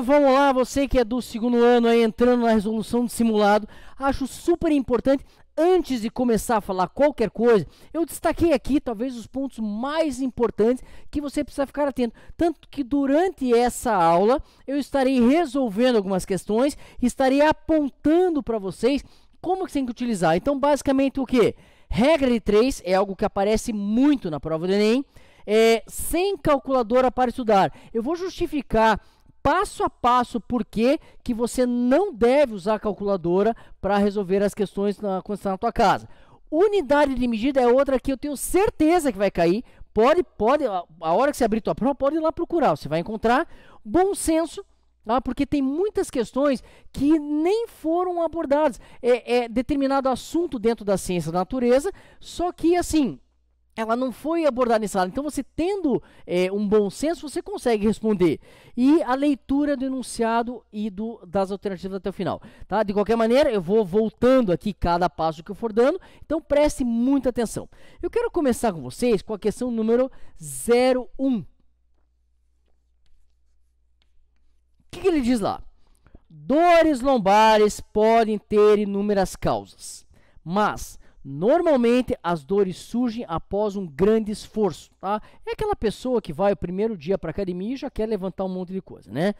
vamos lá, você que é do segundo ano aí entrando na resolução de simulado, acho super importante, antes de começar a falar qualquer coisa, eu destaquei aqui talvez os pontos mais importantes que você precisa ficar atento. Tanto que durante essa aula eu estarei resolvendo algumas questões, estarei apontando para vocês como que você tem que utilizar. Então, basicamente o que? Regra de 3 é algo que aparece muito na prova do Enem. Sem calculadora para estudar. Eu vou justificar passo a passo por que você não deve usar a calculadora para resolver as questões quando está na tua casa. Unidade de medida é outra que eu tenho certeza que vai cair. A hora que você abrir tua prova, pode ir lá procurar. Você vai encontrar bom senso, tá? Porque tem muitas questões que nem foram abordadas. É determinado assunto dentro da ciência da natureza, só que assim, ela não foi abordada nessa aula. Então, você tendo um bom senso, você consegue responder. E a leitura do enunciado e das alternativas até o final. Tá? De qualquer maneira, eu vou voltando aqui cada passo que eu for dando. Então, preste muita atenção. Eu quero começar com vocês com a questão número 01. O que ele diz lá? Dores lombares podem ter inúmeras causas, mas normalmente as dores surgem após um grande esforço, tá? É aquela pessoa que vai o primeiro dia para a academia e já quer levantar um monte de coisa, né?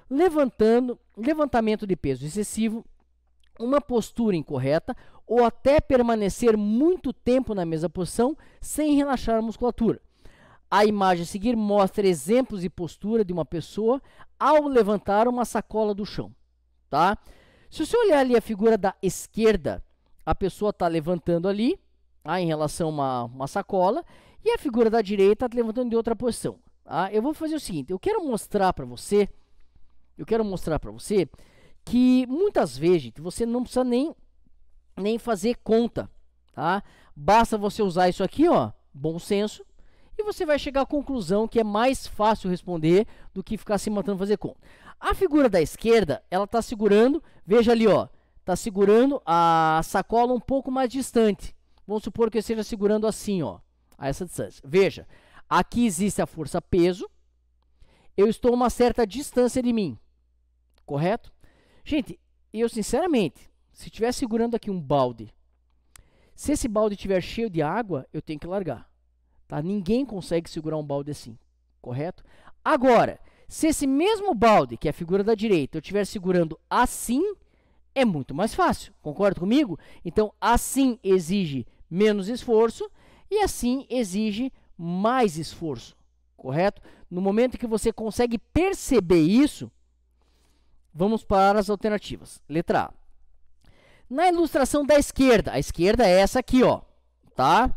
Levantamento de peso excessivo, uma postura incorreta ou até permanecer muito tempo na mesma posição sem relaxar a musculatura. A imagem a seguir mostra exemplos de postura de uma pessoa ao levantar uma sacola do chão, tá? Se você olhar ali a figura da esquerda, a pessoa está levantando ali, em relação a uma sacola, e a figura da direita está levantando de outra posição. Tá? Eu vou fazer o seguinte, eu quero mostrar para você que muitas vezes, gente, você não precisa nem fazer conta, tá? Basta você usar isso aqui, ó, bom senso, e você vai chegar à conclusão que é mais fácil responder do que ficar se matando fazer conta. A figura da esquerda, ela está segurando, veja ali, ó, está segurando a sacola um pouco mais distante. Vamos supor que eu esteja segurando assim, ó, a essa distância. Veja, aqui existe a força peso, eu estou a uma certa distância de mim, correto? Gente, eu sinceramente, se estiver segurando aqui um balde, se esse balde estiver cheio de água, eu tenho que largar. Tá? Ninguém consegue segurar um balde assim, correto? Agora, se esse mesmo balde, que é a figura da direita, eu estiver segurando assim, é muito mais fácil, concorda comigo? Então, assim exige menos esforço e assim exige mais esforço, correto? No momento que você consegue perceber isso, vamos para as alternativas. Letra A. Na ilustração da esquerda, a esquerda é essa aqui, ó, tá?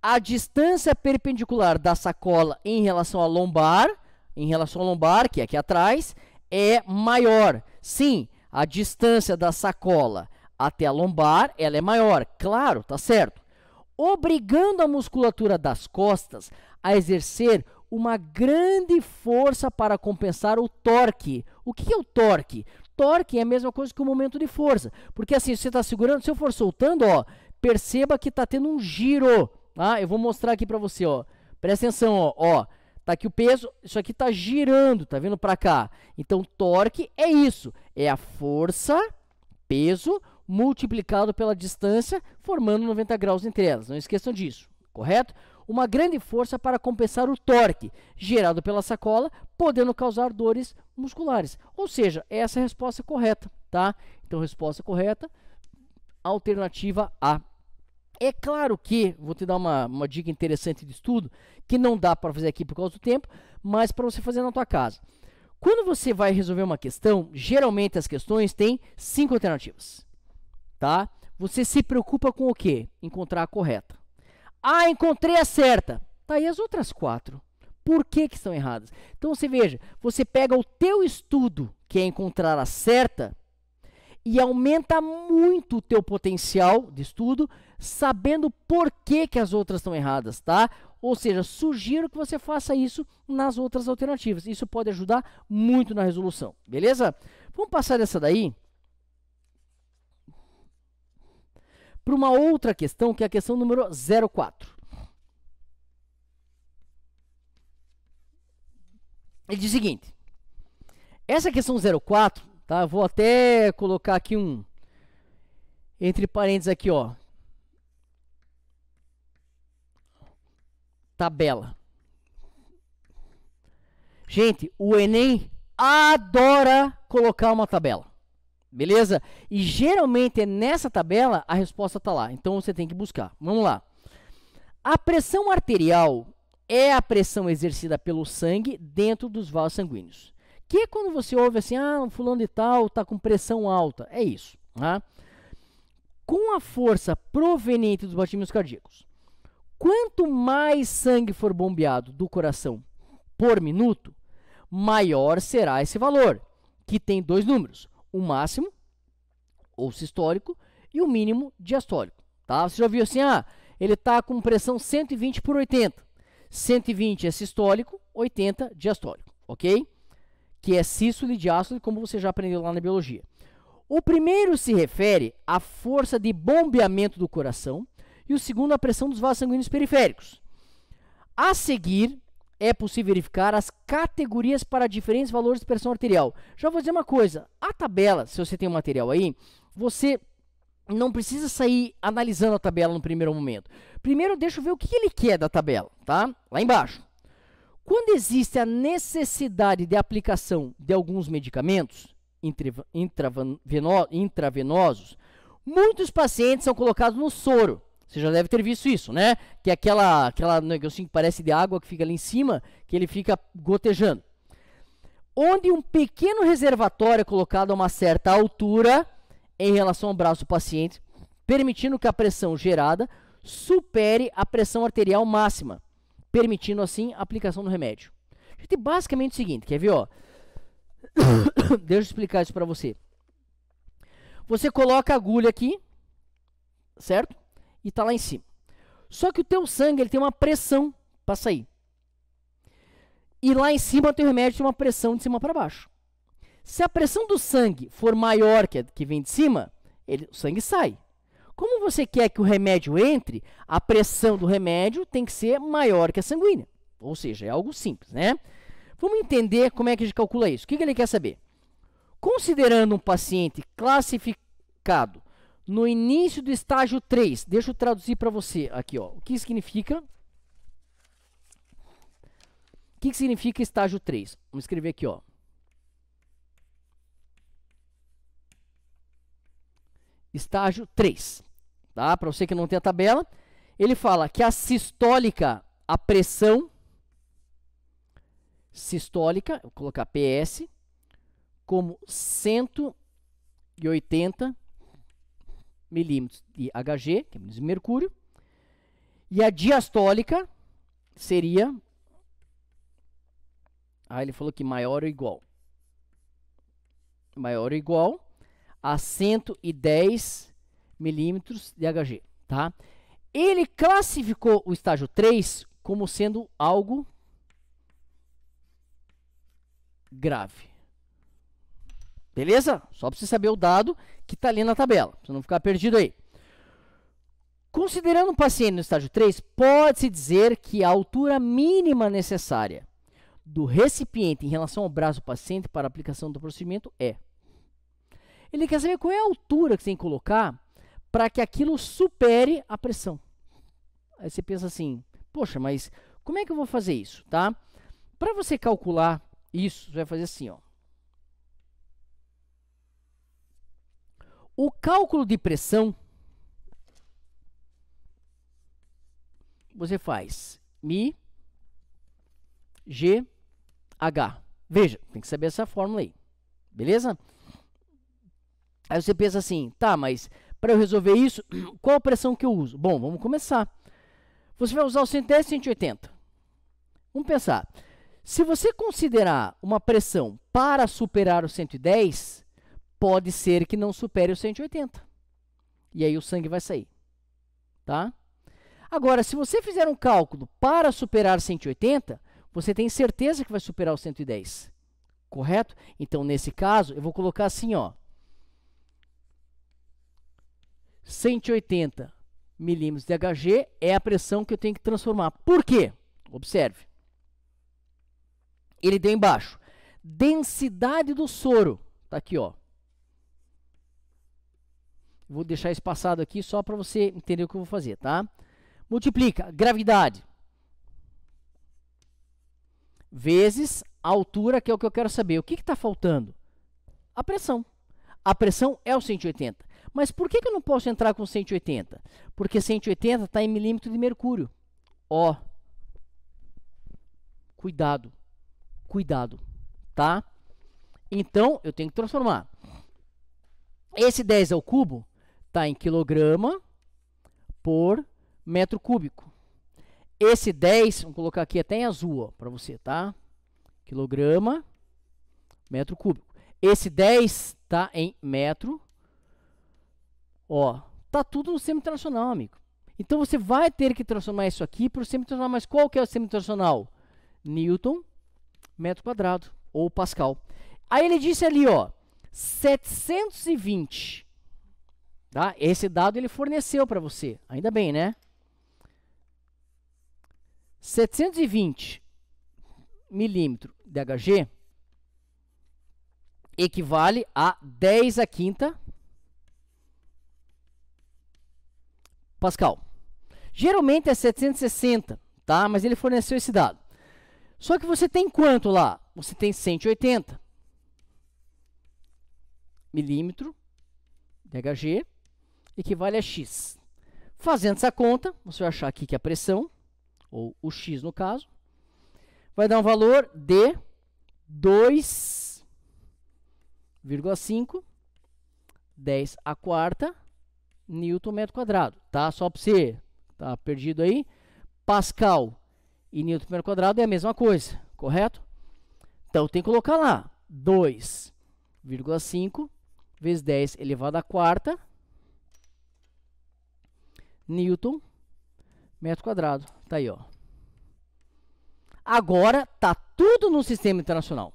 A distância perpendicular da sacola em relação à lombar, que é aqui atrás, é maior. Sim, a distância da sacola até a lombar, ela é maior, claro, tá certo. Obrigando a musculatura das costas a exercer uma grande força para compensar o torque. O que é o torque? Torque é a mesma coisa que o momento de força, porque assim, você está segurando, se eu for soltando, ó, perceba que está tendo um giro, tá? Eu vou mostrar aqui para você, ó, presta atenção, ó, tá aqui o peso, isso aqui tá girando, tá vindo para cá. Então, torque é isso, é a força, peso, multiplicado pela distância, formando 90 graus entre elas. Não esqueçam disso, correto? Uma grande força para compensar o torque gerado pela sacola, podendo causar dores musculares. Ou seja, essa é a resposta correta, tá? Então, resposta correta, alternativa A. É claro que, vou te dar uma dica interessante de estudo, que não dá para fazer aqui por causa do tempo, mas para você fazer na tua casa. Quando você vai resolver uma questão, geralmente as questões têm 5 alternativas, tá? Você se preocupa com o quê? Encontrar a correta. Ah, encontrei a certa. Tá aí as outras 4. Por que estão erradas? Então, você veja, você pega o teu estudo, que é encontrar a certa, e aumenta muito o teu potencial de estudo, sabendo por que as outras estão erradas, tá? Ou seja, sugiro que você faça isso nas outras alternativas. Isso pode ajudar muito na resolução, beleza? Vamos passar dessa daí para uma outra questão, que é a questão número 04. Ele diz o seguinte: Essa questão 04, tá? Eu vou até colocar aqui um entre parênteses aqui, ó. Tabela. Gente, o Enem adora colocar uma tabela. Beleza? E geralmente é nessa tabela a resposta está lá. Então você tem que buscar. Vamos lá. A pressão arterial é a pressão exercida pelo sangue dentro dos vasos sanguíneos. Que é quando você ouve assim, ah, fulano de tal está com pressão alta. É isso. Tá? Com a força proveniente dos batimentos cardíacos, quanto mais sangue for bombeado do coração por minuto, maior será esse valor, que tem dois números, o máximo, ou sistólico, e o mínimo diastólico. Tá? Você já viu assim, ah, ele está com pressão 120 por 80. 120 é sistólico, 80 diastólico, ok? Que é sístole e diástole, como você já aprendeu lá na biologia. O primeiro se refere à força de bombeamento do coração e o segundo à pressão dos vasos sanguíneos periféricos. A seguir, é possível verificar as categorias para diferentes valores de pressão arterial. Já vou dizer uma coisa, a tabela, se você tem um material aí, você não precisa sair analisando a tabela no primeiro momento. Primeiro, deixa eu ver o que ele quer da tabela, tá? Lá embaixo. Quando existe a necessidade de aplicação de alguns medicamentos intravenosos, muitos pacientes são colocados no soro. Você já deve ter visto isso, né? Que é aquela negocinho que parece de água que fica ali em cima, que ele fica gotejando. Onde um pequeno reservatório é colocado a uma certa altura em relação ao braço do paciente, permitindo que a pressão gerada supere a pressão arterial máxima, permitindo assim a aplicação do remédio. Gente, basicamente o seguinte, quer ver, ó? Deixa eu explicar isso para você. Você coloca a agulha aqui, certo? E está lá em cima. Só que o teu sangue ele tem uma pressão para sair. E lá em cima o teu remédio tem uma pressão de cima para baixo. Se a pressão do sangue for maior que a que vem de cima, o sangue sai. Como você quer que o remédio entre, a pressão do remédio tem que ser maior que a sanguínea. Ou seja, é algo simples, né? Vamos entender como é que a gente calcula isso. O que ele quer saber? Considerando um paciente classificado no início do estágio 3, deixa eu traduzir para você aqui, ó. O que significa? O que significa estágio 3? Vamos escrever aqui, ó. Estágio 3, tá? Para você que não tem a tabela, ele fala que a sistólica, a pressão sistólica, vou colocar PS, como 180 milímetros de Hg, que é de mercúrio, e a diastólica seria, ele falou que maior ou igual a 110 milímetros de Hg, tá? Ele classificou o estágio 3 como sendo algo grave. Beleza? Só para você saber o dado que está ali na tabela, para você não ficar perdido aí. Considerando um paciente no estágio 3, pode-se dizer que a altura mínima necessária do recipiente em relação ao braço do paciente para a aplicação do procedimento é. Ele quer saber qual é a altura que você tem que colocar para que aquilo supere a pressão. Aí você pensa assim, poxa, mas como é que eu vou fazer isso, tá? Para você calcular isso, você vai fazer assim, ó. O cálculo de pressão, você faz Mi, G, H. Veja, tem que saber essa fórmula aí, beleza? Aí você pensa assim, tá, mas para eu resolver isso, qual a pressão que eu uso? Bom, vamos começar. Você vai usar o 110 e 180. Vamos pensar. Se você considerar uma pressão para superar o 110, pode ser que não supere o 180. E aí o sangue vai sair, tá? Agora, se você fizer um cálculo para superar 180, você tem certeza que vai superar o 110, correto? Então, nesse caso, eu vou colocar assim, ó. 180 milímetros de Hg é a pressão que eu tenho que transformar. Por quê? Observe. Ele deu embaixo. densidade do soro. Tá aqui, ó. Vou deixar espaçado aqui só para você entender o que eu vou fazer, tá? Multiplica gravidade vezes a altura, que é o que eu quero saber. O que está faltando? A pressão. A pressão é o 180. Mas por que eu não posso entrar com 180? Porque 180 está em milímetro de mercúrio. Ó. Cuidado. Cuidado. Tá? Então, eu tenho que transformar. Esse 10 ao cubo está em quilograma por metro cúbico. Esse 10, vamos colocar aqui até em azul para você, tá? Quilograma, metro cúbico. Esse 10 está em metro. Ó, tá tudo no sistema internacional, amigo. Então você vai ter que transformar isso aqui para o sistema internacional. Mas qual que é o sistema internacional? Newton, metro quadrado, ou Pascal. Aí ele disse ali, ó, 720. Tá? Esse dado ele forneceu para você. Ainda bem, né? 720 milímetros de Hg equivale a 10 à quinta Pascal. Geralmente é 760, tá? Mas ele forneceu esse dado. Só que você tem quanto lá? Você tem 180 milímetros de Hg equivale a X. Fazendo essa conta, você vai achar aqui que a pressão, ou o X no caso, vai dar um valor de 2,5 10 à quarta Newton metro quadrado, tá? Só para você, tá perdido aí, Pascal e Newton metro quadrado é a mesma coisa, correto? Então tem que colocar lá 2,5 vezes 10 elevado à quarta Newton metro quadrado. Tá aí, ó. Agora tá tudo no sistema internacional.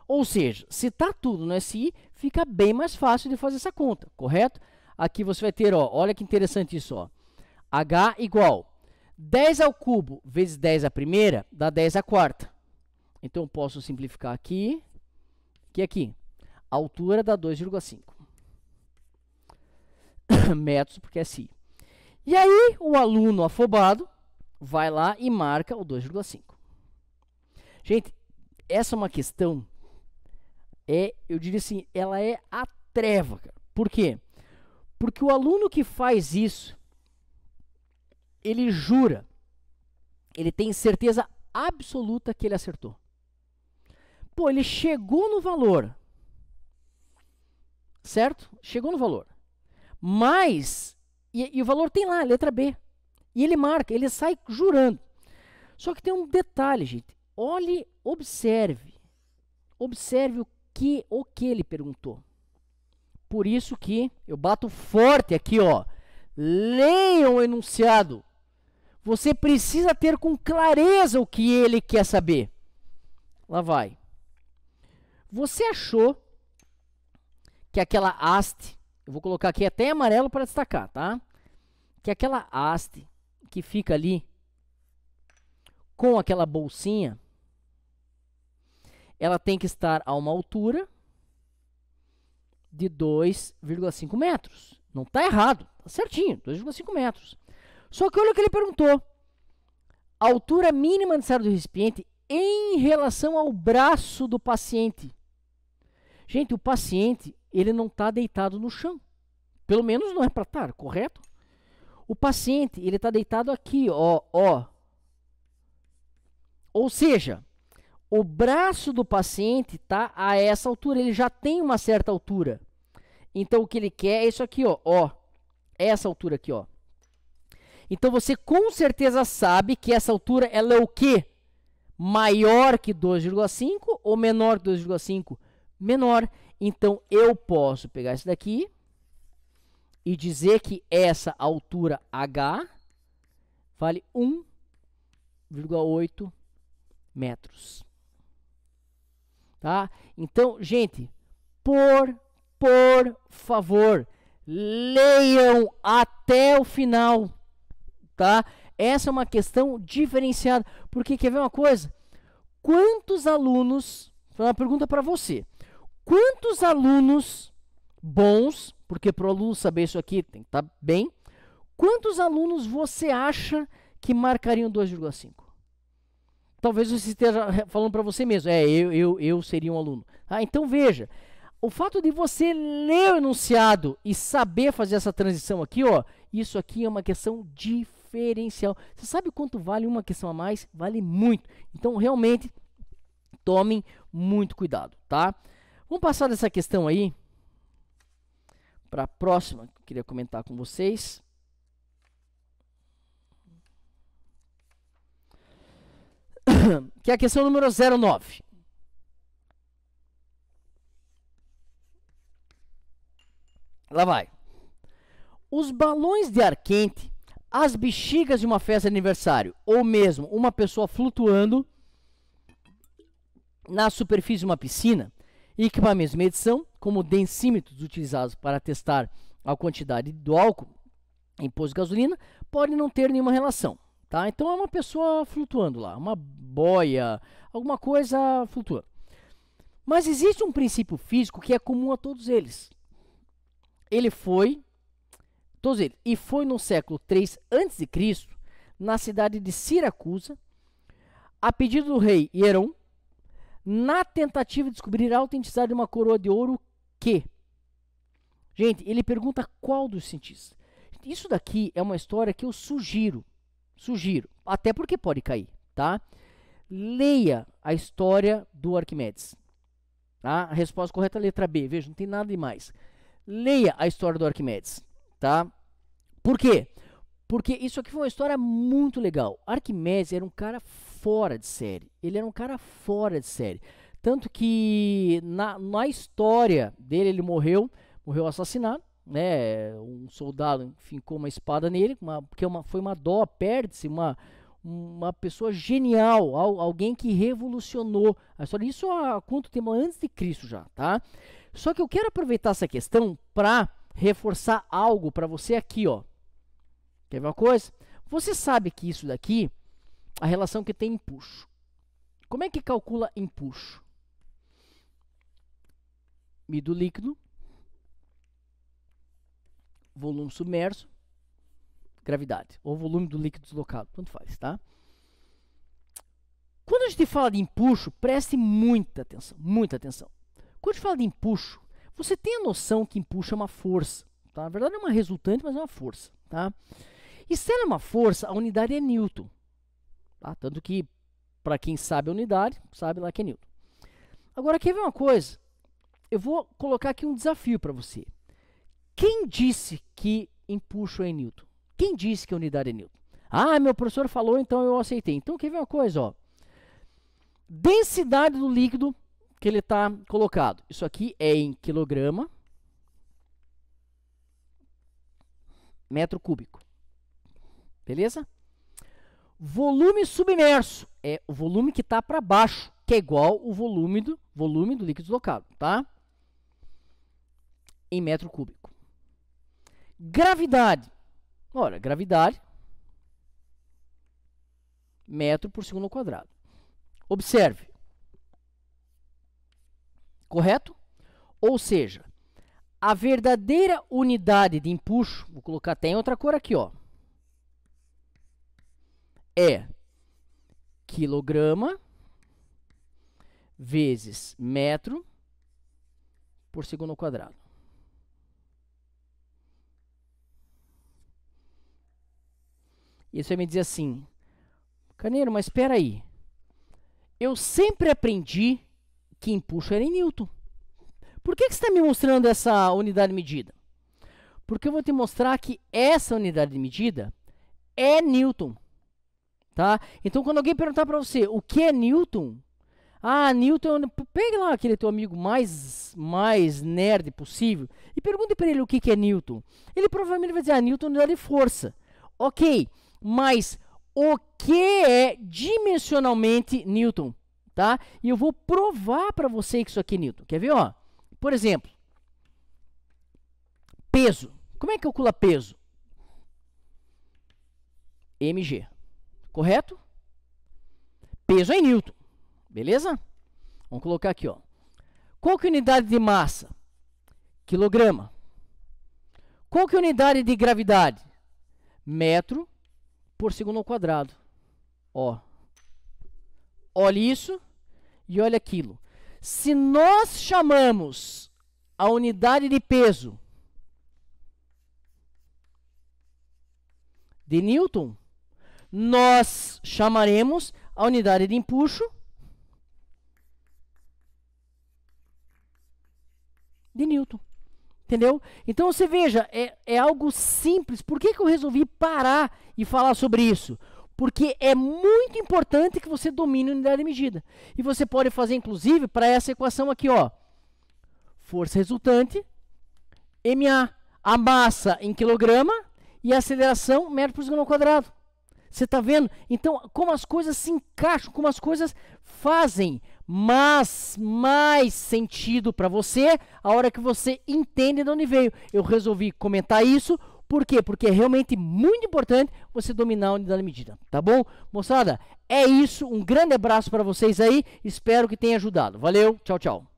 Ou seja, se tá tudo no SI, fica bem mais fácil de fazer essa conta, correto? Aqui você vai ter, ó, olha que interessante isso, ó. H igual 10 ao cubo vezes 10 à primeira dá 10 à quarta. Então eu posso simplificar aqui, aqui. A altura dá 2,5 metros, porque é SI. E aí, o aluno afobado vai lá e marca o 2,5. Gente, essa é uma questão, eu diria assim, ela é a treva, cara. Por quê? Porque o aluno que faz isso, ele jura, ele tem certeza absoluta que ele acertou. Pô, ele chegou no valor, certo? Chegou no valor. Mas... E o valor tem lá, letra B. E ele marca, ele sai jurando. Só que tem um detalhe, gente. Olhe, observe. Observe o que ele perguntou. Por isso que eu bato forte aqui, ó. Leiam o enunciado. Você precisa ter com clareza o que ele quer saber. Lá vai. Você achou que aquela haste... Eu vou colocar aqui até amarelo para destacar, tá? Que aquela haste que fica ali com aquela bolsinha, ela tem que estar a uma altura de 2,5 metros. Não está errado, tá certinho, 2,5 metros. Só que olha o que ele perguntou. A altura mínima necessária do recipiente em relação ao braço do paciente. Gente, o paciente... ele não está deitado no chão. Pelo menos não é para estar, correto? O paciente, ele está deitado aqui, ó. Ou seja, o braço do paciente está a essa altura. Ele já tem uma certa altura. Então, o que ele quer é isso aqui, ó. Essa altura aqui, ó. Então, você com certeza sabe que essa altura, ela é o quê? Maior que 2,5 ou menor que 2,5? Menor. Então, eu posso pegar isso daqui e dizer que essa altura H vale 1,8 metros. Tá? Então, gente, por favor, leiam até o final. Tá? Essa é uma questão diferenciada. Porque, quer ver uma coisa? Quantos alunos fazer uma pergunta para você. Quantos alunos bons, porque para o aluno saber isso aqui tem que estar bem, quantos alunos você acha que marcariam 2,5? Talvez você esteja falando para você mesmo, eu seria um aluno. Então veja, o fato de você ler o enunciado e saber fazer essa transição aqui, ó, isso aqui é uma questão diferencial. Você sabe quanto vale uma questão a mais? Vale muito. Então realmente tomem muito cuidado, tá? Vamos passar dessa questão aí para a próxima que eu queria comentar com vocês. Que é a questão número 09. Lá vai. Os balões de ar quente, as bexigas de uma festa de aniversário, ou mesmo uma pessoa flutuando na superfície de uma piscina, e equipamentos de medição, como densímetros utilizados para testar a quantidade do álcool em posto de gasolina, podem não ter nenhuma relação. Tá? Então é uma pessoa flutuando lá, uma boia, alguma coisa flutuando. Mas existe um princípio físico que é comum a todos eles. E foi no século 3 a.C., na cidade de Siracusa, a pedido do rei Hierão, na tentativa de descobrir a autenticidade de uma coroa de ouro que... Gente, ele pergunta qual dos cientistas. Isso daqui é uma história que eu sugiro, até porque pode cair, tá? Leia a história do Arquimedes. Tá? A resposta correta é a letra B, veja, não tem nada demais. Leia a história do Arquimedes, tá? Por quê? Porque isso aqui foi uma história muito legal. Arquimedes era um cara fora de série. Ele era um cara fora de série. Tanto que na história dele, ele morreu assassinado, né? Um soldado fincou uma espada nele, porque foi uma dó, perde-se uma pessoa genial, alguém que revolucionou a história. Isso há quanto tempo? Antes de Cristo já, tá? Só que eu quero aproveitar essa questão para reforçar algo para você aqui, ó. Quer ver uma coisa? Você sabe que isso daqui, a relação que tem empuxo. Como é que calcula empuxo? Mi do líquido, volume submerso, gravidade, ou volume do líquido deslocado, tanto faz, tá? Quando a gente fala de empuxo, preste muita atenção, muita atenção. Quando a gente fala de empuxo, você tem a noção que empuxo é uma força, tá? Na verdade é uma resultante, mas é uma força, tá? E se ela é uma força, a unidade é Newton, tá? Tanto que, para quem sabe a unidade, sabe lá que é Newton. Agora, quer ver uma coisa? Eu vou colocar aqui um desafio para você. Quem disse que empuxo é Newton? Quem disse que a unidade é Newton? Ah, meu professor falou, então eu aceitei. Então, quer ver uma coisa? Ó? Densidade do líquido que ele está colocado. Isso aqui é em quilograma, metro cúbico. Beleza? Volume submerso é o volume que está para baixo, que é igual o volume do líquido deslocado, tá? Em metro cúbico. Gravidade. Olha, gravidade, metro por segundo ao quadrado. Observe. Correto? Ou seja, a verdadeira unidade de empuxo, vou colocar até em outra cor aqui, ó, é quilograma vezes metro por segundo ao quadrado. E você vai me dizer assim, Carneiro, mas espera aí. Eu sempre aprendi que empuxo era em Newton. Por que você está me mostrando essa unidade de medida? Porque eu vou te mostrar que essa unidade de medida é Newton. Tá? Então, quando alguém perguntar para você o que é Newton, Newton, pegue lá aquele teu amigo mais nerd possível e pergunte para ele o que é Newton. Ele provavelmente vai dizer, Newton é unidade de força. Ok, mas o que é dimensionalmente Newton? Tá? E eu vou provar para você que isso aqui é Newton. Quer ver? Ó? Por exemplo, peso. Como é que calcula peso? mg. Correto? Peso é em Newton. Beleza? Vamos colocar aqui, ó. Qual que é a unidade de massa? Quilograma. Qual que é a unidade de gravidade? Metro por segundo ao quadrado. Ó. Olha isso e olha aquilo. Se nós chamamos a unidade de peso de Newton, nós chamaremos a unidade de empuxo de Newton. Entendeu? Então você veja, é algo simples. Por que eu resolvi parar e falar sobre isso? Porque é muito importante que você domine a unidade de medida. E você pode fazer, inclusive, para essa equação aqui, ó. Força resultante, MA, a massa em quilograma e a aceleração metro por segundo ao quadrado. Você está vendo? Então, como as coisas se encaixam, como as coisas fazem mais sentido para você a hora que você entende de onde veio. Eu resolvi comentar isso. Por quê? Porque é realmente muito importante você dominar a unidade de medida. Tá bom? Moçada, é isso. Um grande abraço para vocês aí. Espero que tenha ajudado. Valeu. Tchau, tchau.